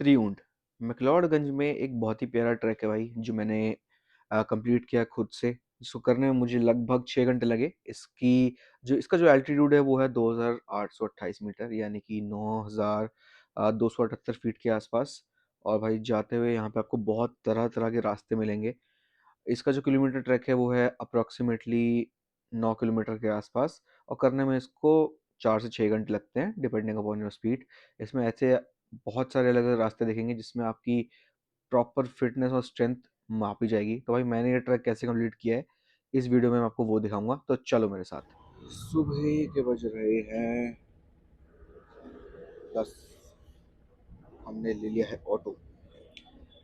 त्रिउंड मैक्लोडगंज में एक बहुत ही प्यारा ट्रैक है भाई, जो मैंने कंप्लीट किया खुद से। इसको करने में मुझे लगभग 6 घंटे लगे। इसका जो एल्टीट्यूड है वो है 2828 मीटर, यानी कि 9278 फीट के आसपास। और भाई जाते हुए यहाँ पे आपको बहुत तरह तरह के रास्ते मिलेंगे। इसका जो किलोमीटर ट्रैक है वो है अप्रॉक्सीमेटली 9 किलोमीटर के आसपास, और करने में इसको 4 से 6 घंटे लगते हैं डिपेंडिंग अपॉन योर स्पीड। इसमें ऐसे बहुत सारे अलग अलग रास्ते देखेंगे जिसमें आपकी प्रॉपर फिटनेस और स्ट्रेंथ मापी जाएगी। तो भाई मैंने ये ट्रैक कैसे कंप्लीट किया है, इस वीडियो में मैं आपको वो दिखाऊंगा, तो चलो मेरे साथ। सुबह के बज रहे हैं 10। हमने ले लिया है ऑटो।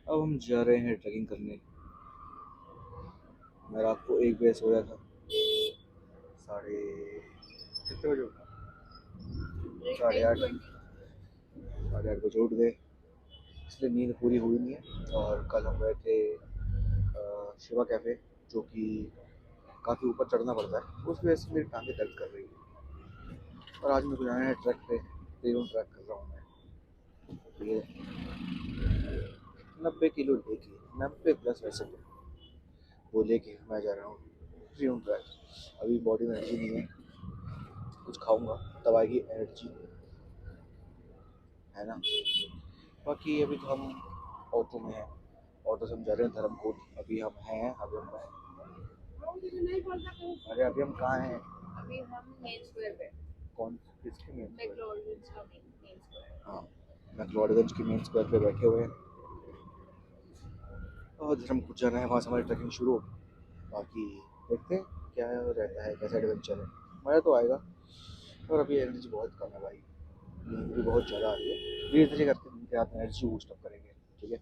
अब हम जा रहे हैं ट्रैकिंग करने। मैं रात को 1 बजे सोया था। साढ़े कितने बजे उठा? 8:30। 8:30 बजे उठ गए, इसलिए नींद पूरी हुई नहीं है। और कल हम गए थे शिवा कैफ़े, जो कि काफ़ी ऊपर चढ़ना पड़ता है, उस वजह से मेरी टांगें दर्द कर रही है। और आज मेरे को जाना है ट्रैक पे। त्रिउंड ट्रैक कर रहा हूँ मैं। ये 90 किलो लेके, 90+ वैसे तो वो लेके मैं जा रहा हूँ त्रिउंड ट्रैक। अभी बॉडी में एनर्जी नहीं है, कुछ खाऊंगा तब आएगी एनर्जी, है ना। बाकी अभी तो हम ऑटो में हैं। ऑटो से हम जा रहे हैं धर्मकोट। अभी हम हैं, अभी हम अरे अभी हम कहाँ हैं? अभी हम मेन स्क्वायर पे। कौन किसके मेन स्क्वायर? मैक्लोडगंज का मेन स्क्वायर। हाँ, मैक्लोडगंज के मेन स्क्वायर पे बैठे हुए हैं और धर्मकोट जाना है, वहाँ से हमारी ट्रैकिंग शुरू होगी। बाकी देखते हैं क्या रहता है, कैसा एडवेंचर है। मज़ा तो आएगा, और अभी एनर्जी बहुत कम है भाई, नींद भी बहुत ज़्यादा आ रही है। धीरे धीरे करके दिन के आप एनर्जी बूस्ट अप करेंगे, ठीक है।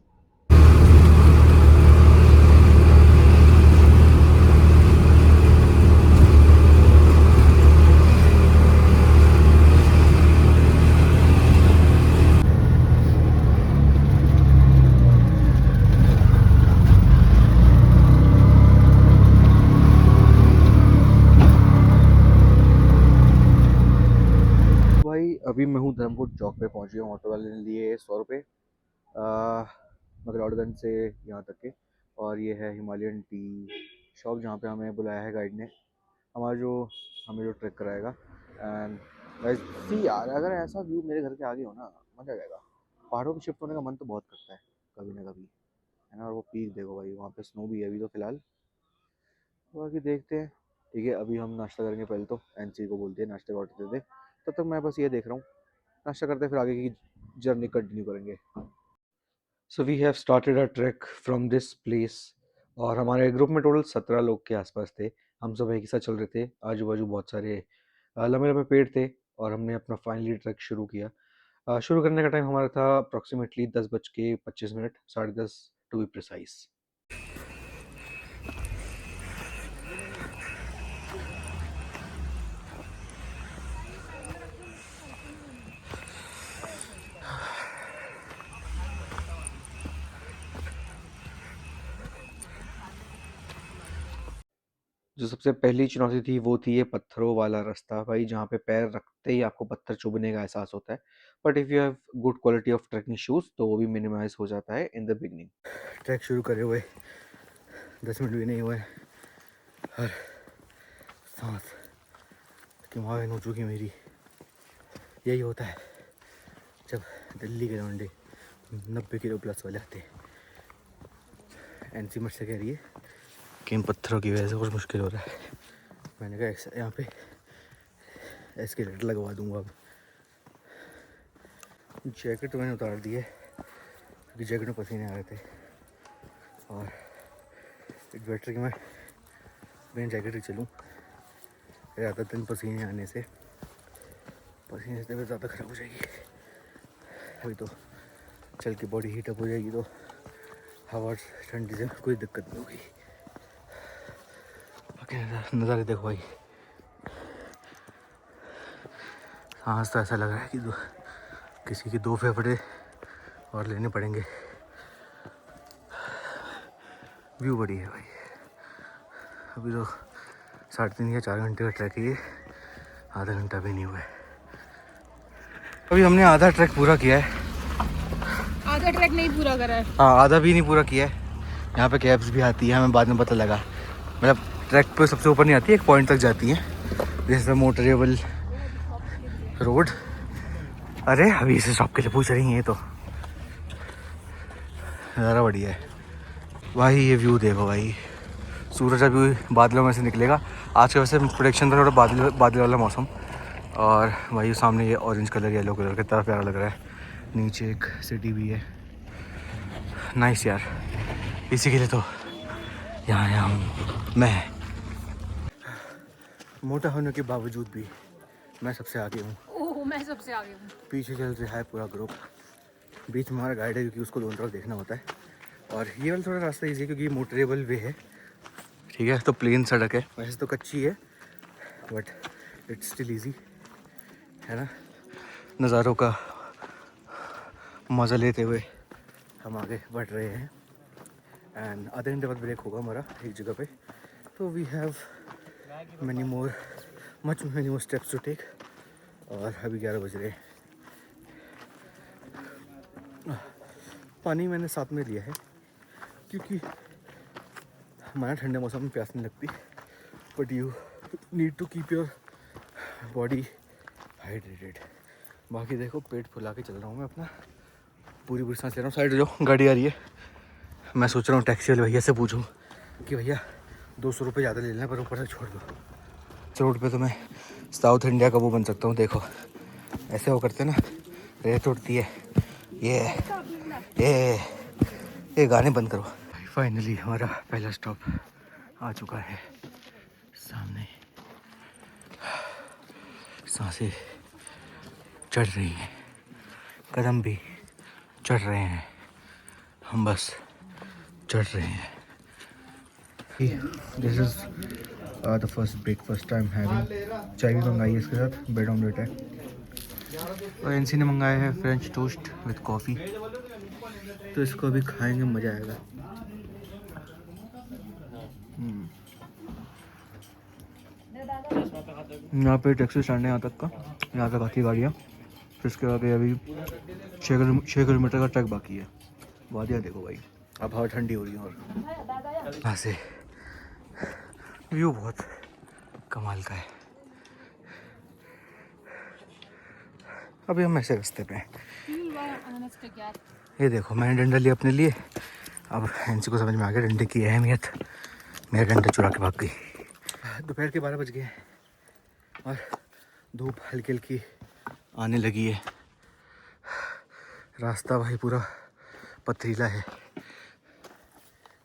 भाई अभी मैं हूँ धर्मपुर चौक पे पहुँच गया हूँ। ऑटो वाले ने लिए 100 रुपये मैक्लोडगंज से यहाँ तक के। और ये है हिमालयन टी शॉप, जहाँ पे हमें बुलाया है गाइड ने, हमें जो ट्रैक कराएगा। एंड वैसे यार, अगर ऐसा व्यू मेरे घर के आगे हो ना, मज़ा आ जाएगा। पहाड़ों पे शिफ्ट होने का मन तो बहुत करता है कभी ना कभी, है ना। और वो पीक देखो भाई, वहाँ पे स्नो भी है अभी तो फ़िलहाल। बाकी देखते हैं, ठीक है। अभी हम नाश्ता करेंगे पहले, तो एनसी को बोलते हैं नाश्ते का ऑर्डर दे दे। तब तक मैं बस ये देख रहा हूँ, नाश्ता करते हैं फिर आगे की जर्नी कंटिन्यू करेंगे। So we have started a track from this place, और हमारे ग्रुप में टोटल 17 लोग के आसपास थे। हम सब एक ही साथ चल रहे थे। आजू बाजू बहुत सारे लंबे लंबे पेड़ थे, और हमने अपना फाइनली ट्रैक शुरू किया। शुरू करने का टाइम हमारा था अप्रॉक्सीमेटली 10:25, 10:30 टू बी प्रिसाइज। जो सबसे पहली चुनौती थी वो थी ये पत्थरों वाला रास्ता भाई, जहाँ पे पैर रखते ही आपको पत्थर चुभने का एहसास होता है। But if you have good quality of trekking shoes तो वो भी मिनिमाइज हो जाता है इन द बिगनिंग। ट्रैक शुरू करे हुए 10 मिनट भी नहीं हुए, और सांस किमाइन हो चुकी मेरी। यही होता है जब दिल्ली के लौंडे 90 किलो+ वाले आते हैं। एनसी मुझसे कह रही है कि इन पत्थरों की वजह से कुछ मुश्किल हो रहा है। मैंने कहा यहाँ पे एस्केलेटर लगवा दूंगा। अब जैकेट मैंने उतार दी है क्योंकि जैकेट में पसीने आ रहे थे, और इट बेटर कि मैं बिना जैकेट ही चलूँ। ज़्यादा दिन पसीने आने से तबीयत ज़्यादा ख़राब हो जाएगी। अभी तो चल के बॉडी हीटअप हो जाएगी, तो हवा ठंडी से कोई दिक्कत नहीं होगी। बाकी नज़ारे देखो भाई, सांस तो ऐसा लग रहा है कि किसी की 2 फेफड़े और लेने पड़ेंगे। व्यू बड़ी है भाई। अभी तो 3.5 या 4 घंटे का ट्रैक है ये, आधा घंटा भी नहीं हुआ है। अभी हमने आधा ट्रैक पूरा किया है। आधा ट्रैक नहीं पूरा करा है। हाँ, आधा भी नहीं पूरा किया है। यहाँ पे कैब्स भी आती है, हमें बाद में पता लगा। मतलब ट्रैक पे सबसे ऊपर नहीं आती है, एक पॉइंट तक जाती है, जैसे मोटरेबल रोड। अरे अभी इसे शॉप के लिए पूछ रही हैं, ये तो ज़्यादा बढ़िया है भाई। ये व्यू देखो भाई, सूरज अभी बादलों में से निकलेगा। आज के वैसे प्रोडिक्शन था थोड़ा बादल बादल वाला मौसम। और भाई सामने ये ऑरेंज कलर येलो कलर कितना प्यारा लग रहा है। नीचे एक सिटी भी है, नाइस यार। इसी के लिए तो यहाँ आया हूँ मैं। मोटा होने के बावजूद भी मैं सबसे आगे हूँ। ओह, मैं सबसे आगे हूँ। पीछे चल रहा है पूरा ग्रुप, बीच में हमारा गाइड है क्योंकि उसको दोनों तरफ देखना होता है। और ये वाला थोड़ा रास्ता ईजी है क्योंकि मोटरेबल वे है, ठीक है। तो प्लेन सड़क है, वैसे तो कच्ची है बट इट्स स्टिल ईजी, है ना। नज़ारों का मज़ा लेते हुए हम आगे बढ़ रहे हैं। एंड आधे घंटे बाद ब्रेक होगा हमारा एक जगह पे। तो we have many more steps to take. और अभी 11 बज रहे हैं। पानी मैंने साथ में लिया है क्योंकि हमारा ठंडे मौसम में प्यास नहीं लगती, but you need to keep your body hydrated. बाकी देखो पेट फुला के चल रहा हूँ मैं अपना, पूरी सांस ले रहा हूँ। साइड जो गाड़ी आ रही है, मैं सोच रहा हूँ टैक्सी वाले भैया से पूछूं कि भैया 200 रुपये ज़्यादा ले लेना पर ऊपर से छोड़ दो। रोड पे तो मैं साउथ इंडिया का वो बन सकता हूँ। देखो ऐसे वो करते ना, रेत उड़ती है। ये गाने बंद करो। फाइनली हमारा पहला स्टॉप आ चुका है सामने। सांसें चढ़ रही हैं, कदम भी चढ़ रहे हैं, हम बस चढ़ रहे हैं। This is the first breakfast time having. चाय भी मंगाई है इसके साथ, ब्रेड ऑमलेट है। और एनसी ने मंगाया है फ्रेंच टोस्ट विद कॉफ़ी। तो इसको अभी खाएंगे, मज़ा आएगा। यहाँ पे टैक्सी स्टैंड है यहाँ तक का, यहाँ तक आती है गाड़ियाँ। फिर इसके बाद अभी 6 किलोमीटर का ट्रैक बाकी है। वादियाँ देखो भाई, अब हवा ठंडी हो रही है। और यहाँ से व्यू बहुत कमाल का है। अभी हम ऐसे रास्ते पे हैं। ये देखो मैंने डंडा लिया अपने लिए, अब एनसी को समझ में आ गया डंडे की अहमियत। मेरा डंडा चुरा के भाग गई। दोपहर के 12 बज गए और धूप हल्की हल्की आने लगी है। रास्ता भाई पूरा पथरीला है।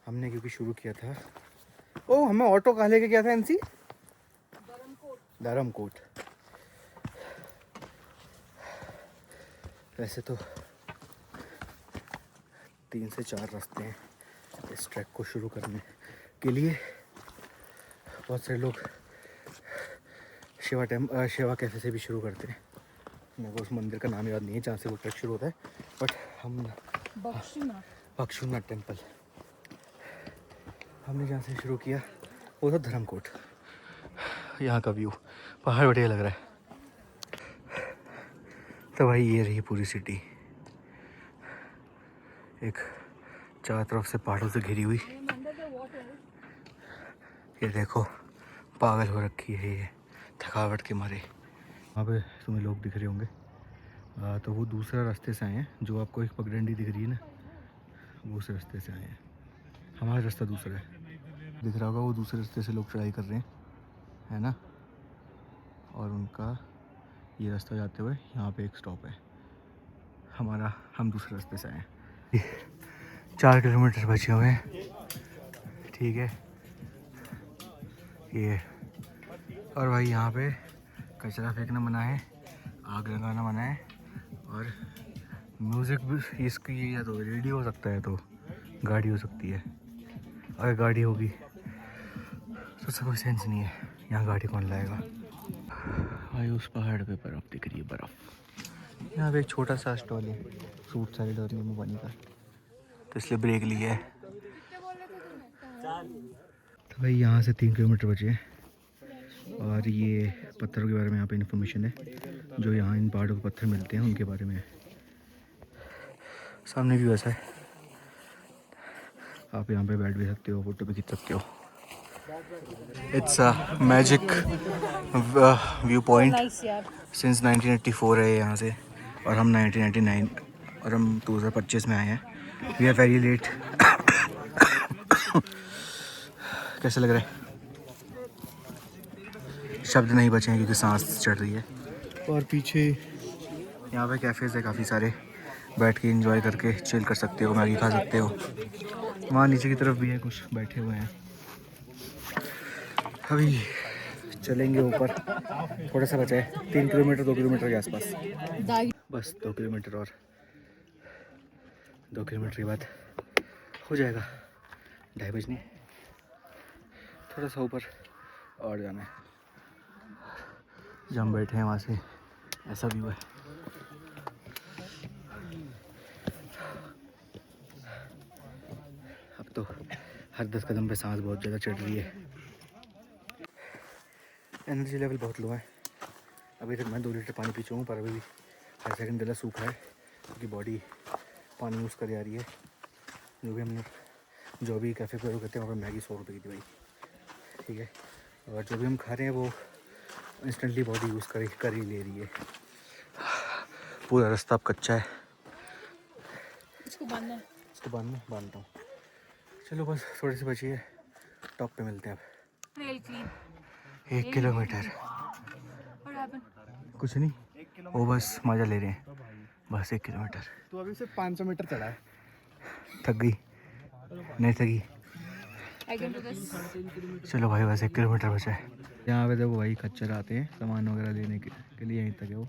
हमने क्योंकि शुरू किया था, ओ हमें ऑटो कहाँ लेके गया था एनसी? धर्मकोट। वैसे तो 3 से 4 रास्ते हैं इस ट्रैक को शुरू करने के लिए। बहुत सारे लोग शिवा कैफे से भी शुरू करते हैं। मेरे को उस मंदिर का नाम याद नहीं है जहाँ से वो ट्रैक शुरू होता है, बट हम बख्शुनाथ टेम्पल हमने जहाँ से शुरू किया वो था धर्मकोट। यहाँ का व्यू पहाड़ बढ़िया लग रहा है। तो भाई ये रही पूरी सिटी, एक चारों तरफ से पहाड़ों से घिरी हुई। ये देखो पागल हो रखी है ये थकावट के मारे। वहाँ पे तुम्हें लोग दिख रहे होंगे, तो वो दूसरा रास्ते से आए हैं। जो आपको एक पगडंडी दिख रही है ना, वो उस रास्ते से आए हैं। हमारा रास्ता दूसरा है, दिख रहा होगा वो दूसरे रास्ते से लोग चढ़ाई कर रहे हैं, है ना। और उनका ये रास्ता जाते हुए यहाँ पे एक स्टॉप है हमारा, हम दूसरे रास्ते से आए हैं। 4 किलोमीटर बचे हुए हैं, ठीक है ये। और भाई यहाँ पे कचरा फेंकना मना है, आग लगाना मना है, और म्यूज़िक भी इसकी या तो रेडियो हो सकता है तो गाड़ी हो सकती है। अगर गाड़ी होगी तो उसका कोई सेंस नहीं है, यहाँ गाड़ी कौन लाएगा। भाई उस पहाड़ पे बर्फ़ दिख रही है, बर्फ़। यहाँ पे एक छोटा सा स्टॉल है फ्रूट सैलेड और नींबू पानी का, तो इसलिए ब्रेक लिया है। तो भाई यहाँ से 3 किलोमीटर बचे हैं। और ये पत्थरों के बारे में यहाँ पे इन्फॉर्मेशन है, जो यहाँ इन पहाड़ों के पत्थर मिलते हैं उनके बारे में है। सामने व्यू ऐसा है, आप यहाँ पे बैठ भी सकते हो, फोटो भी खींच सकते हो। It's a magic view point. Nice यार। सिंस 1984 है यहाँ से, और हम 1999 और हम 2025 में आए हैं। We are very late. कैसा लग रहा है? शब्द नहीं बचे हैं क्योंकि सांस चढ़ रही है। और पीछे यहाँ पे कैफ़ेज़ है काफ़ी सारे, बैठ के एंजॉय करके चिल कर सकते हो, मैगी खा सकते हो। वहाँ नीचे की तरफ भी है, कुछ बैठे हुए हैं। अभी चलेंगे ऊपर, थोड़ा सा बचा है, 3 किलोमीटर 2 किलोमीटर के आसपास, बस 2 किलोमीटर और 2 किलोमीटर के बाद हो जाएगा 2:30 बजने। थोड़ा सा ऊपर और जाना है। जहाँ हम बैठे हैं वहाँ से ऐसा व्यू है। अब तो हर 10 कदम पे सांस बहुत ज़्यादा चढ़ रही है। एनर्जी लेवल बहुत लो है। अभी तक मैं 2 लीटर पानी पी चुका हूँ, पर अभी भी 5 सेकंड गला सूखा है क्योंकि बॉडी पानी यूज़ कर जा रही है। जो भी कैफ़े पे कहते हैं वहाँ पर मैगी 100 रुपये की थी भाई, ठीक है। और जो भी हम खा रहे हैं वो इंस्टेंटली बॉडी यूज़ कर ही ले रही है। पूरा रास्ता अब कच्चा है। इसको बांधता हूँ। चलो बस थोड़ी सी बची है, टॉप पे मिलते हैं अब। Nail clean. 1 किलोमीटर कुछ नहीं, वो बस मज़ा ले रहे हैं। बस 1 किलोमीटर। तो अभी सिर्फ 500 मीटर चला है। थक गई? नहीं थकी? I can do this. चलो भाई, बस 1 किलोमीटर बचा है। यहाँ पे देखो भाई, खच्चर आते हैं सामान वगैरह लेने के लिए, यहीं तक है वो।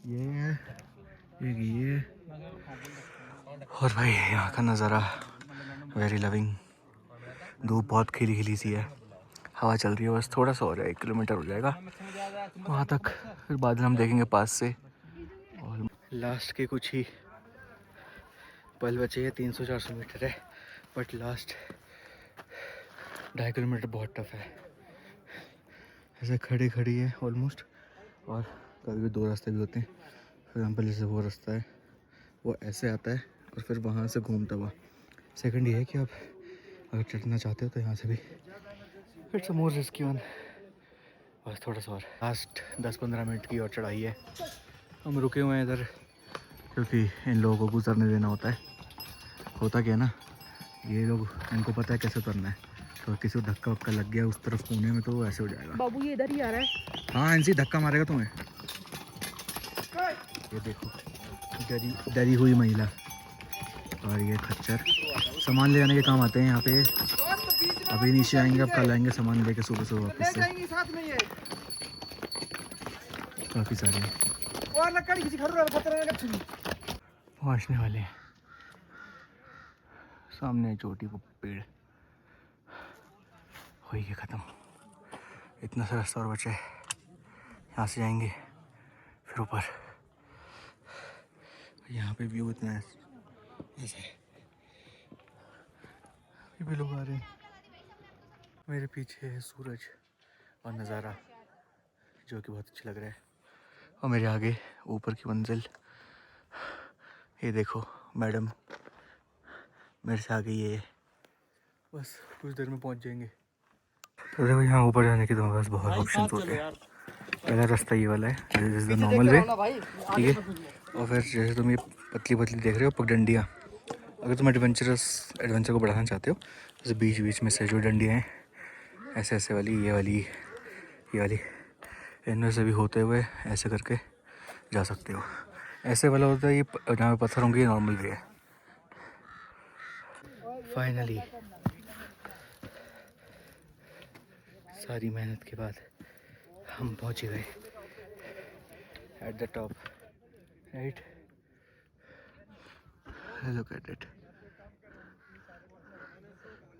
ये है एक ये, और भाई यहाँ का नज़ारा वेरी लविंग। धूप बहुत खिली खिली सी है, हवा चल रही है। बस थोड़ा सा हो जाए, 1 किलोमीटर हो जाएगा वहाँ तक, फिर बादल हम देखेंगे पास से। और लास्ट के कुछ ही पल बचे हैं, 300-400 मीटर है, बट लास्ट 2.5 किलोमीटर बहुत टफ है। ऐसे खड़ी है ऑलमोस्ट। और कभी भी 2 रास्ते भी होते हैं। फॉर एग्जाम्पल जैसे वो रास्ता है, वो ऐसे आता है और फिर वहाँ से घूमता हुआ। सेकंड ये है कि आप अगर चढ़ना चाहते हो तो यहाँ से भी, it's a more risky one. बस थोड़ा सा और, लास्ट 10-15 मिनट की और चढ़ाई है। हम रुके हुए हैं इधर क्योंकि इन लोगों को गुजरने देना होता है। होता क्या ना, ये लोग, इनको पता है कैसे उतरना है, तो किसी को धक्का वक्का लग गया उस तरफ कोने में तो वो ऐसे हो जाएगा। बाबू ये इधर ही आ रहा है। हाँ, इनसे धक्का मारेगा तुम्हें। ये देखो, डरी हुई महिला और ये खच्चर सामान ले जाने के काम आते हैं यहाँ पे। अभी नीचे आएंगे, अब कल आएंगे सामान लेके सुबह सुबह वापस से। काफ़ी सारे पहुँचने वाले हैं। सामने चोटी को पेड़ हो ही ख़त्म। इतना सा रास्ता और बचा है, यहाँ से जाएंगे फिर ऊपर। यहाँ पे व्यू इतना ऐसा है, ये भी लोग आ रहे हैं। मेरे पीछे है सूरज और नज़ारा जो कि बहुत अच्छा लग रहा है, और मेरे आगे ऊपर की मंजिल। ये देखो मैडम मेरे से आगे, ये बस कुछ देर में पहुंच जाएंगे। तो देखो यहाँ ऊपर जाने के तो बस बहुत ऑप्शन होते हैं। पहला रास्ता ये वाला है, this is the normal way, ठीक है। और फिर जैसे तुम ये पतली पतली देख रहे हो पगडंडियाँ, अगर तुम एडवेंचर को बढ़ाना चाहते हो, जैसे बीच बीच में से जो डंडियाँ हैं ऐसे ऐसे वाली, ये वाली, इनमें से भी होते हुए ऐसे करके जा सकते हो। ऐसे वाला होता है ये, जहाँ पे पत्थर होंगे, ये नॉर्मल वे है। फाइनली सारी मेहनत के बाद हम पहुँच गए at the top, right. Look at it,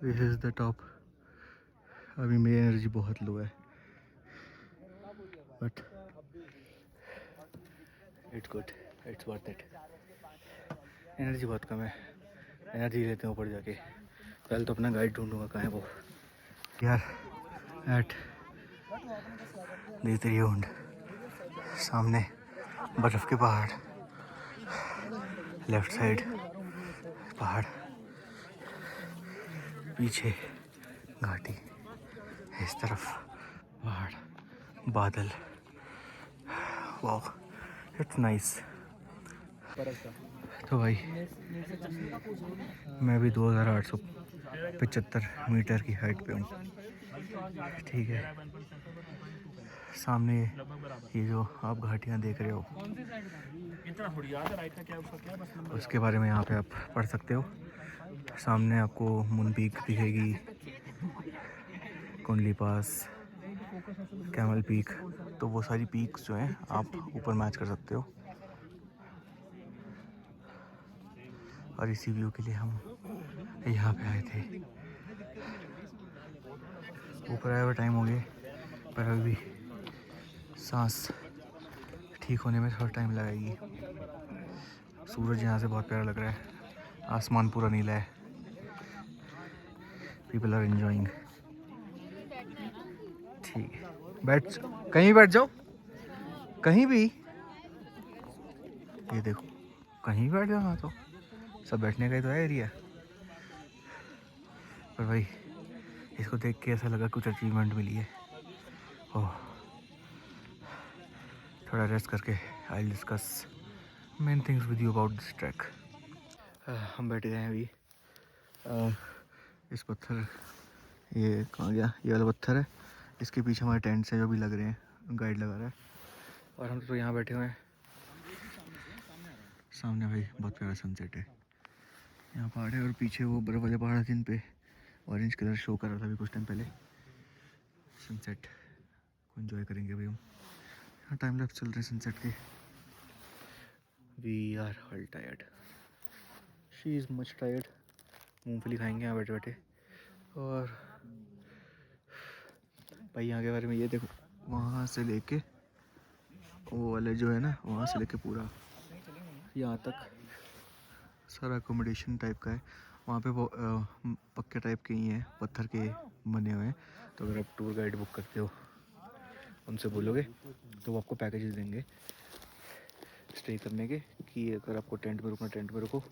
this is the top. अभी मेरी एनर्जी बहुत लो है, but it's good, it's worth it. Energy बहुत कम है, एनर्जी लेते हैं ऊपर जाके। पहले तो अपना गाइड ढूंढूंगा, कहाँ है वो यार। एट देतरियोंड सामने बर्फ़ के पहाड़, लेफ्ट साइड पहाड़, पीछे घाटी, इस तरफ पहाड़, बादल। वाह, इट्स नाइस। तो भाई मैं भी 2875 मीटर की हाइट पे हूँ, ठीक है। सामने ये जो आप घाटियाँ देख रहे हो, उसके बारे में यहाँ पे आप पढ़ सकते हो। सामने आपको मून पीक दिखेगी, कुंडली पास, कैमल पीक, तो वो सारी पीक्स जो हैं आप ऊपर मैच कर सकते हो। और इसी व्यू के लिए हम यहाँ पे आए थे। ऊपर आए हुआ टाइम हो गया, पर अभी भी सांस ठीक होने में थोड़ा टाइम लगेगी। सूरज यहाँ से बहुत प्यारा लग रहा है, आसमान पूरा नीला है। People are enjoying. ठीक है, बैठ, कहीं बैठ जाओ, कहीं भी। ये देखो, कहीं बैठ जाओ ना, तो सब बैठने का ही तो है एरिया। पर भाई इसको देख के ऐसा लगा कुछ अचीवमेंट मिली है। ओह, थोड़ा रेस्ट करके I will discuss main things with you about this track. हम बैठ गए हैं अभी इस पत्थर, ये कहाँ गया, ये वाला पत्थर है। इसके पीछे हमारे टेंट्स हैं जो भी लग रहे हैं, गाइड लगा रहा है। और हम तो यहाँ बैठे हुए हैं। सामने भाई बहुत प्यारा सनसेट है, यहाँ पहाड़ है और पीछे वो बर्फ वाले पहाड़ जिन पे ऑरेंज कलर शो कर रहा था अभी कुछ टाइम पहले। सनसेट को एंजॉय करेंगे भाई हम। यहाँ टाइम लैप्स चल रहे हैं सनसेट के। We are all tired, she is much tired. मूंगफली खाएंगे यहाँ बैठे बैठे। और भाई यहाँ के बारे में ये देखो, वहाँ से लेके वो वाले जो है ना, वहाँ से लेके पूरा यहाँ तक सारा अकोमोडेशन टाइप का है। वहाँ पे वो पक्के टाइप के ही हैं, पत्थर के बने हुए हैं। तो अगर आप टूर गाइड बुक करते हो, उनसे बोलोगे तो वो आपको पैकेजेस देंगे स्टे करने के, कि अगर आपको टेंट में रुकना टेंट में रुको,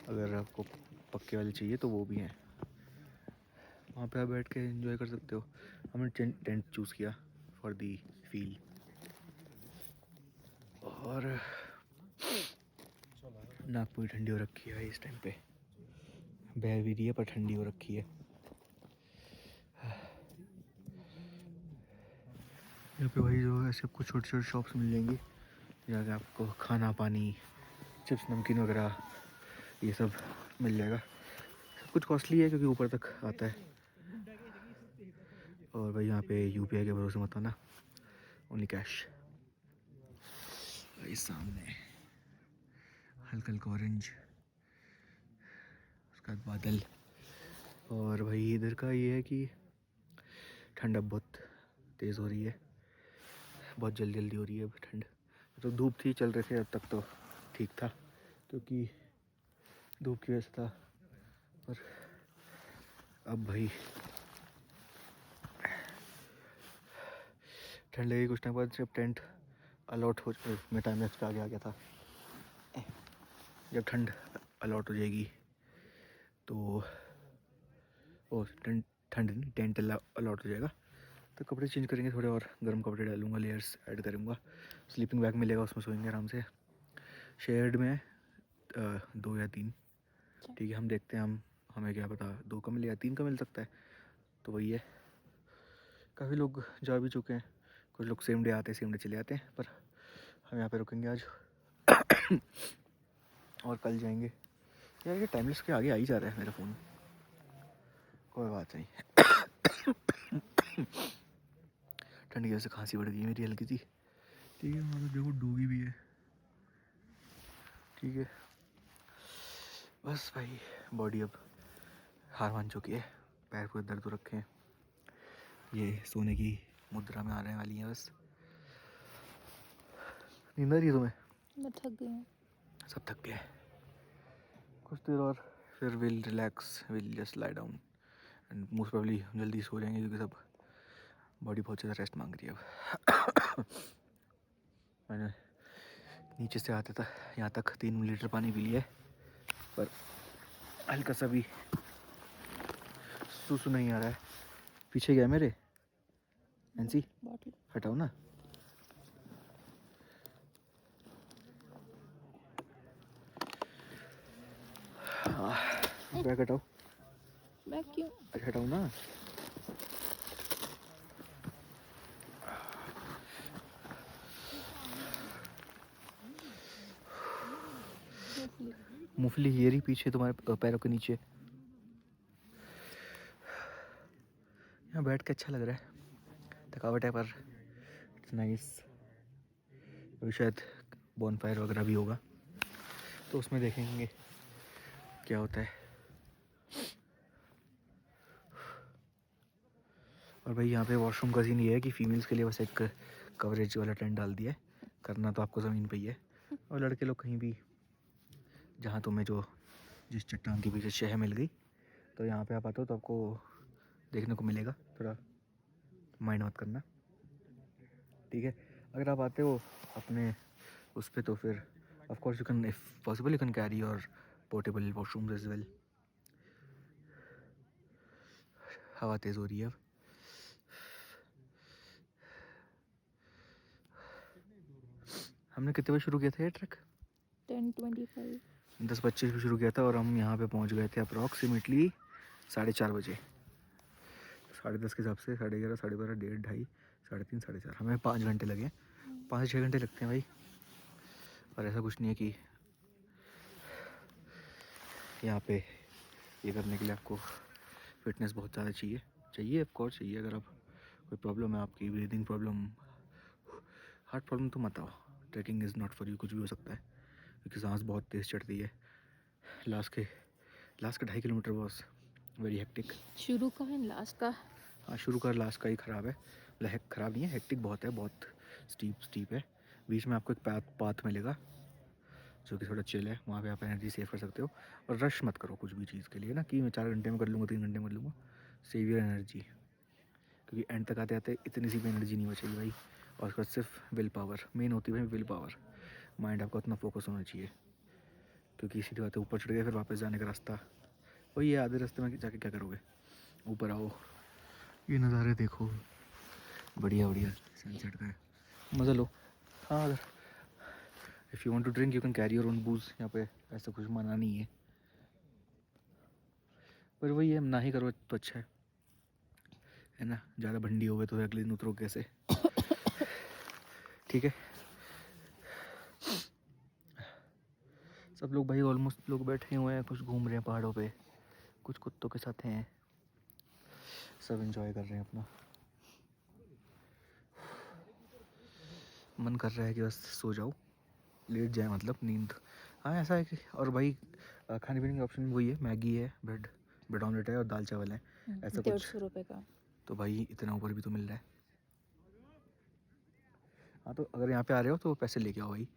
अगर आपको पक्के वाले चाहिए तो वो भी हैं। वहाँ पे आप बैठ के एंजॉय कर सकते हो। हमने टेंट चूज़ किया फॉर दी फील। और नाक पूरी ठंडी हो रखी है भाई इस टाइम पे, बह भी रही है पर ठंडी हो रखी है। यहाँ पे भाई जो ऐसे आपको छोटे छोटे शॉप्स मिल जाएंगी, जहाँ पे आपको खाना पानी, चिप्स नमकीन वगैरह ये सब मिल जाएगा। सब कुछ कॉस्टली है क्योंकि ऊपर तक आता है। और भाई यहाँ पे यूपीआई के भरोसे मत आना, ओनली कैश। भाई सामने हल्का हल्का ऑरेंज, उसके बाद बादल। और भाई इधर का ये है कि ठंड अब बहुत तेज़ हो रही है, बहुत जल्दी जल्दी हो रही है अब ठंड। तो धूप थी, चल रहे थे अब तक तो ठीक था क्योंकि धूप की वजह से था। पर अब भाई ठंड लगेगी कुछ टाइम बाद, जब टेंट अलॉट हो, मैं टाइम लैप्स पे आगे आ गया था। जब ठंड अलॉट हो जाएगी तो ओ ठंड नहीं, टेंट अलॉट हो जाएगा तो कपड़े चेंज करेंगे, थोड़े और गर्म कपड़े डालूंगा, लेयर्स ऐड करूँगा। स्लीपिंग बैग मिलेगा, उसमें सोएंगे आराम से। शेयर्ड में 2 या 3, ठीक है। हम देखते हैं, हमें क्या पता 2 का मिले या 3 का मिल सकता है, तो वही है। काफ़ी लोग जा भी चुके हैं, कुछ लोग सेम डे आते हैं सेम डे चले आते हैं, पर हम यहाँ पे रुकेंगे आज और कल जाएंगे। यार ये टाइमलेस के आगे आ ही जा रहा है मेरा फ़ोन, कोई बात नहीं। ठंड की वजह से खांसी बढ़ गई मेरी हल्की सी, ठीक है। वहाँ देखो डोगी भी है, ठीक है। बस भाई बॉडी अब हार मान चुकी है, पैर पूरे दर्द हो रखे हैं। ये सोने की मुद्रा में आने वाली है बस। नींद आ रही है तुम्हें? मैं थक गई हूँ। सब थक गए, कुछ देर और फिर will relax, will just lie down and most probably जल्दी सो जाएंगे क्योंकि सब बॉडी बहुत ज़्यादा रेस्ट मांग रही है अब। मैंने नीचे से आते था यहाँ तक 3 लीटर पानी पी लिया है, पर हल्का सा भी सुसु नहीं आ रहा है। पीछे गया मेरे एनसी, बॉटल हटाओ ना। बैग हटाओ, बैग क्यों? हटाओ ना। मूंगफली ये रही पीछे तुम्हारे पैरों के नीचे। यहाँ बैठ के अच्छा लग रहा है, थकावट है पर इट्स नाइस। अभी शायद बॉनफायर वगैरह भी होगा तो उसमें देखेंगे क्या होता है। और भाई यहाँ पे वॉशरूम का सीन ये है कि फीमेल्स के लिए बस एक कवरेज वाला टेंट डाल दिया है, करना तो आपको ज़मीन पे ही है। और लड़के लोग कहीं भी जहाँ तुम्हें जो जिस चट्टान के पीछे शह मिल गई तो यहाँ पे आप आते हो तो आपको देखने को मिलेगा। थोड़ा माइंड मत करना, ठीक है। अगर आप आते हो अपने उस पर तो फिर of course you can, if possible you can carry your portable washroom as well. हवा तेज़ हो रही है अब। हमने कितने बजे शुरू किया था ये ट्रैक? 10:25 10:25 पे शुरू किया था और हम यहाँ पे पहुँच गए थे अप्रॉक्सीमेटली 4:30 बजे। 10:30 के हिसाब से 11:30, 12:30, 1:30, 2:30, 3:30, 4:30, हमें 5 घंटे लगे। 5 से 6 घंटे लगते हैं भाई। और ऐसा कुछ नहीं है कि यहाँ पे ये करने के लिए आपको फिटनेस बहुत ज़्यादा चाहिए ऑफ कोर्स चाहिए। अगर आप कोई प्रॉब्लम है आपकी, ब्रीदिंग प्रॉब्लम, हार्ट प्रॉब्लम, तो मत आओ। Trekking is not for you. कुछ भी हो सकता है क्योंकि सांस बहुत तेज़ चढ़ती है। लास्ट के 2.5 किलोमीटर वॉज वेरी हेक्टिक। शुरू का है लास्ट का? हाँ, शुरू का लास्ट का ही ख़राब है। मतलब ख़राब नहीं है, हेक्टिक बहुत है, बहुत स्टीप है। बीच में आपको एक पाथ मिलेगा जो कि थोड़ा चिल है, वहाँ पे आप एनर्जी सेव कर सकते हो। और रश मत करो कुछ भी चीज़ के लिए ना कि मैं 4 घंटे में कर लूँगा, 3 घंटे में कर लूँगा। सेव योर एनर्जी, क्योंकि एंड तक आते आते इतनी सी भी एनर्जी नहीं बचेगी भाई। और उसके बाद सिर्फ विल पावर मेन होती है भाई, विल पावर। माइंड आपका उतना फोकस होना चाहिए, क्योंकि सीधी बात है, ऊपर चढ़ गए फिर वापस जाने का रास्ता वही है। आधे रास्ते में जाके क्या करोगे? ऊपर आओ, ये नज़ारे देखो, बढ़िया बढ़िया सनसेट का है, मज़ा लो। हाँ, अगर if you want to drink you can carry your own booze. यहाँ पे ऐसा कुछ मना नहीं है, पर वही है, ना ही करो तो अच्छा है ना। ज़्यादा भंडी हो गए तो अगले दिन उतरो कैसे? ठीक है। सब लोग भाई ऑलमोस्ट लोग बैठे हुए हैं, कुछ घूम रहे हैं पहाड़ों पे, कुछ कुत्तों के साथ हैं, सब एंजॉय कर रहे हैं अपना। मन कर रहा है कि बस सो जाओ, लेट जाए, मतलब नींद। हाँ ऐसा है कि, और भाई खाने पीने के ऑप्शन वही है, मैगी है, ब्रेड ऑमलेट है और दाल चावल है, ऐसा कुछ। 150 रुपये का। तो भाई इतना ऊपर भी तो मिल रहा है। हाँ, तो अगर यहाँ पे आ रहे हो तो पैसे लेके आओ भाई।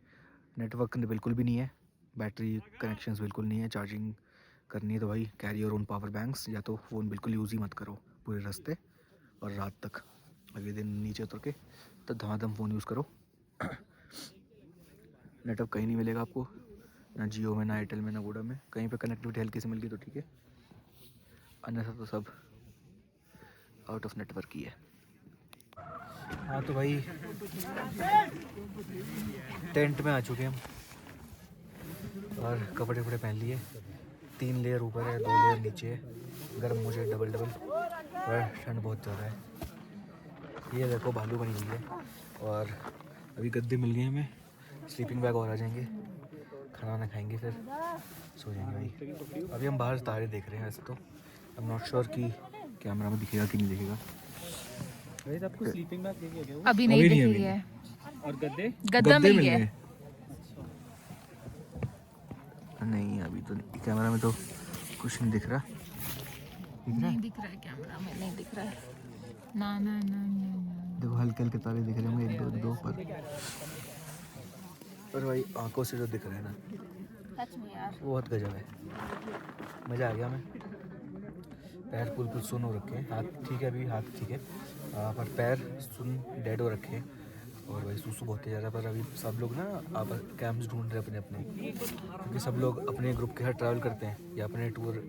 नेटवर्क बिल्कुल भी नहीं है, बैटरी कनेक्शंस बिल्कुल नहीं है, चार्जिंग करनी है तो भाई carry your own power banks, या तो फ़ोन बिल्कुल यूज़ ही मत करो पूरे रास्ते और रात तक। अगले दिन नीचे उतर के तो धमाधम फ़ोन यूज़ करो। नेटवर्क कहीं नहीं मिलेगा आपको, ना जियो में, ना एयरटेल में, ना वोडा में। कहीं पे कनेक्टिविटी हल्की से मिल गई तो ठीक है, अन्यथा तो सब आउट ऑफ नेटवर्क ही है। हाँ तो भाई टेंट में आ चुके हैं हम और कपड़े वपड़े पहन लिए। 3 लेयर ऊपर है, 2 लेयर नीचे है। गर्म मुझे डबल और ठंड बहुत ज़्यादा है। ये देखो भालू बनी हुई है और अभी गद्दे मिल गए हमें, स्लीपिंग बैग और आ जाएंगे, खाना वाना खाएंगे फिर सो जाएंगे भाई। अभी हम बाहर तारे देख रहे हैं, वैसे तो आई एम नॉट श्योर कि कैमरा में दिखेगा कि नहीं दिखेगा। आपको स्लीपिंग बैग लेके गए हो? अभी नहीं दिख रही है। और गद्दे? गद्दा मिल गया। नहीं अभी तो कैमरा में तो कुछ नहीं दिख रहा। नहीं दिख रहा है कैमरा में, नहीं दिख रहा है। ना ना ना ना ना। देखो हल्के हल्के तारे दिख रहे होंगे, 1 2 पर भाई आंखों से जो दिख रहा है ना, सच में यार बहुत गजब है। मज़ा आ गया हमें। पैर पुल सुन हो रखे हैं, हाथ ठीक है, अभी हाथ ठीक है, पर पैर सुन डेड हो रखे हैं। और भाई सुसु बहुत तेज आ रहा है, पर अभी सब लोग ना आप कैंप्स ढूंढ रहे हैं अपने अपने, क्योंकि सब लोग अपने ग्रुप के साथ ट्रैवल करते हैं या अपने टूर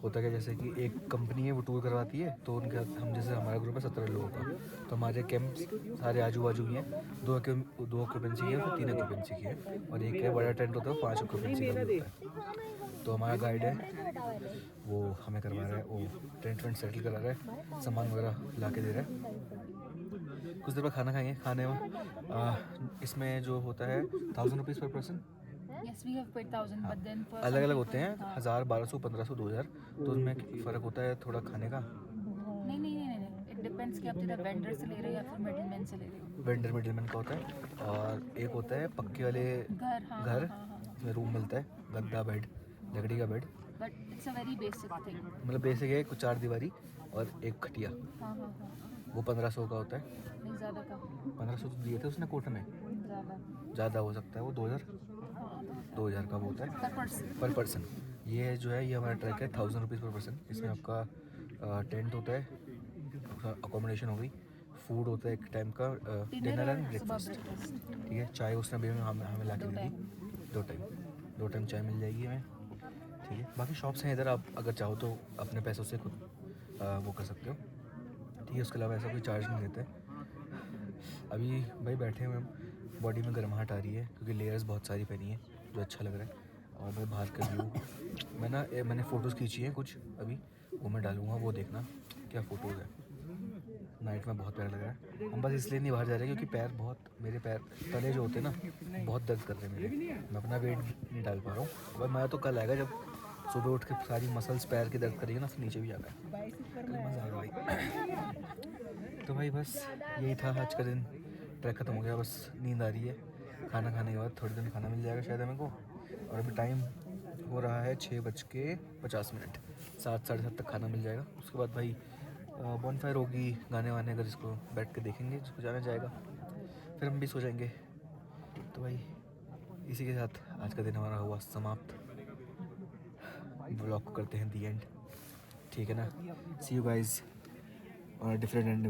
होता है। जैसे कि एक कंपनी है वो टूर करवाती है, तो उनके साथ हम, जैसे हमारा ग्रुप है 17 लोगों का, तो हमारे कैंप्स सारे आजू बाजू की हैं। दो ऑक्यूपेंसी की है, फिर 3 ऑक्यूपेंसी की है, और एक है बड़ा टेंट होता है, 5 ऑक्यूपेंसी का भी होता है। तो हमारा गाइड है वो हमें करवा रहा है, वो टेंट वेंट सेटल करा रहा है, सामान वगैरह ला के दे रहा है। कुछ देर बाद खाना खाएंगे। खाने में इसमें जो होता है 1000 रुपीज़ पर person. Yes, we have paid 1,000, but then for अलग some अलग people, होते हैं, हाँ। 1000, 1200, 1500, 2000, तो उसमें फ़र्क होता है थोड़ा खाने का। नहीं नहीं नहीं नहीं, इट डिपेंड्स कि आप जिधर वेंडर से ले रहे हो या फिर मिडिलमैन से ले रहे हो। वेंडर मिडिलमैन का होता है, और एक होता है पक्के वाले घर, हाँ घर, हाँ हाँ, जिसमें रूम मिलता है, गद्दा बेड, लकड़ी का bed, but it's a very basic thing. मतलब बेसिक है, कुछ 4 दीवारी और एक खटिया, हाँ हाँ हाँ, वो 1500 का होता है। नहीं ज़्यादा का, 1500 तो दिए थे उसने कोट में, ज़्यादा, ज़्यादा हो सकता है वो 2000, हाँ 2000 का वो होता है पर पर्सन। पर पर्सन। ये जो है ये हमारा ट्रैक है 1000 रुपीज़ पर पर्सन। इसमें आपका टेंट होता है, अकोमोडेशन हो गई, फूड होता है एक टाइम का, डिनर एंड और सुबह ब्रेकफास्ट, ब्रेकफास्ट, ठीक है। चाय उसने अभी हमें हमें ला के दो दी टाइम। थी, 2 टाइम चाय मिल जाएगी हमें, ठीक है। बाकी शॉप्स हैं इधर, आप अगर चाहो तो अपने पैसों से खुद वो कर सकते हो, ठीक है। उसके अलावा ऐसा कोई चार्ज नहीं देते। अभी भाई बैठे हुए हम, बॉडी में गर्माहट आ रही है क्योंकि लेयर्स बहुत सारी पहनी है, जो अच्छा लग रहा है। और भाई बाहर का व्यू, मैंने फ़ोटोज़ खींची हैं कुछ अभी, वो मैं डालूँगा, वो देखना क्या फ़ोटोज़ है। नाइट में बहुत प्यारा लग रहा है। हम बस इसलिए नहीं बाहर जा रहे क्योंकि पैर बहुत, मेरे पैर तले जो होते हैं ना बहुत दर्द कर रहे हैं मेरे, मैं अपना वेट नहीं डाल पा रहा हूँ। पर मैं तो कल आएगा जब सुबह उठ के सारी मसल्स पैर की दर्द करेगी ना, फिर नीचे भी जाना है, कल मज़ा आएगा भाई। तो भाई बस यही था आज का दिन, ट्रैक ख़त्म हो गया, बस नींद आ रही है। खाना खाने के बाद थोड़ी देर में खाना मिल जाएगा शायद हमें को, और अभी टाइम हो रहा है 6:50, 7, साढ़े 7 तक खाना मिल जाएगा। उसके बाद भाई बॉनफायर होगी, गाने वाने अगर इसको बैठ के देखेंगे, जिसको जाना जाएगा, फिर हम भी सो जाएंगे। तो भाई इसी के साथ आज का दिन हमारा हुआ समाप्त। ब्लॉग को करते हैं दी एंड, ठीक है ना। सी यू गाइज और different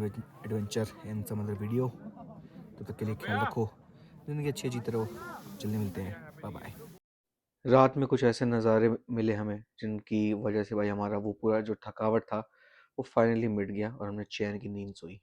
adventure in some other video. तो तक के लिए ख्याल रखो, ज़िंदगी अच्छी जीते रहो, जल्दी मिलते हैं, बाय बाय। रात में कुछ ऐसे नज़ारे मिले हमें जिनकी वजह से भाई हमारा वो पूरा जो थकावट था वो फाइनली मिट गया और हमने चैन की नींद सोई।